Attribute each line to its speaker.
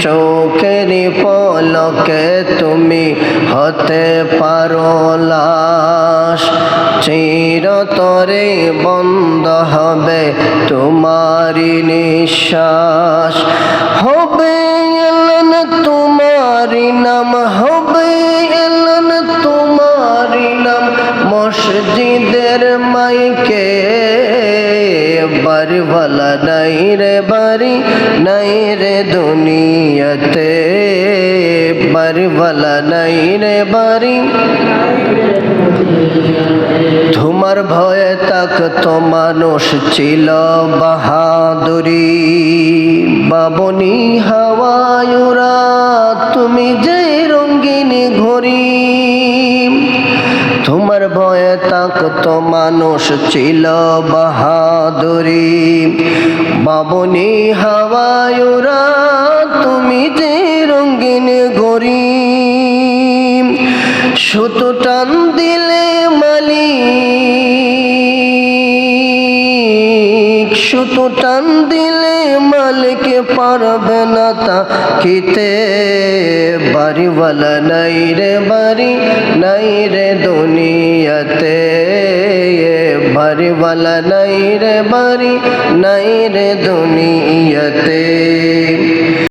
Speaker 1: চোখের পলকে তুমি হতে পারো লাশ, চিরতরে বন্ধ হবে তোমারি নিঃশ্বাস। হবে এলান তোমারি নাম, হবে এলান তোমারি নাম মসজিদের মাইকে। বাড়িওয়ালা নাই রে বাড়ি নাই রে দুনিয়াতে, বাড়িওয়ালা নাই রে বাড়ি। তোমার ভয়ে তাকতো মানুষ ছিল বাহাদুরি, বাবনি হাওয়ায়ুরা তুমি যে রঙিন ঘড়ি। তোমার ভয়ে তাকতো মানুষ ছিল বাহাদুরি, বাবনি হাওয়ায়ুরা তুমি যে রঙিন ঘড়ি। সুতো টান দিলে মালিক, সুতো টান দিলে মালিক পারবে না তাকিতে। বাড়িওয়ালা নাই রে বাড়ি নাই রে দুনিয়াতে, বাড়িওয়ালা নাই রে বাড়ি নাই রে দুনিয়াতে।